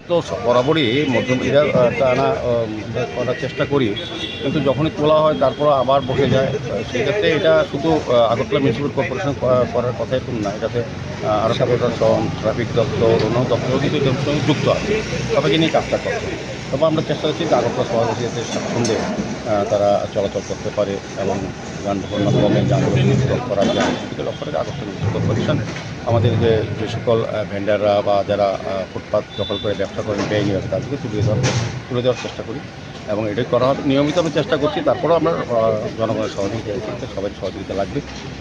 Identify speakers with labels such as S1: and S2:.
S1: তো বরাবরই মধ্যবিত্তরা টানা করার চেষ্টা করি, কিন্তু যখনই তোলা হয় তারপর আবার বসে যায়। সেক্ষেত্রে এটা শুধু আগরতলা মিউনিসিপ্যাল কর্পোরেশন করার কথা এরকম না, এটাতে আরক্ষা প্রশাসন, ট্রাফিক দপ্তর, অন্য দপ্তরও কিন্তু এটার সঙ্গে যুক্ত আছে। সবাইকে নিয়ে কাজটা করতে হবে। তবে আমরা চেষ্টা করছি যে আগরতলা শহরবাসী যাতে স্বাচ্ছন্দ্যে তারা চলাচল করতে পারে এবং যানবাহন কমে যানবাহন মুক্ত করা যায়, সেদিকে লক্ষ্য রেখে আগরতলা মিউনিসিপ্যাল কর্পোরেশন আমাদের যে সকল ভেন্ডাররা বা যারা ফুটপাত দখল করে ব্যবসা করেন বেআইনিভাবে, তাদেরকে তুলে দেওয়ার চেষ্টা করি এবং এটাই করা হবে। নিয়মিত আমি চেষ্টা করছি, তারপরেও আমরা জনগণের সহযোগিতা সবাই সহযোগিতা লাগবে।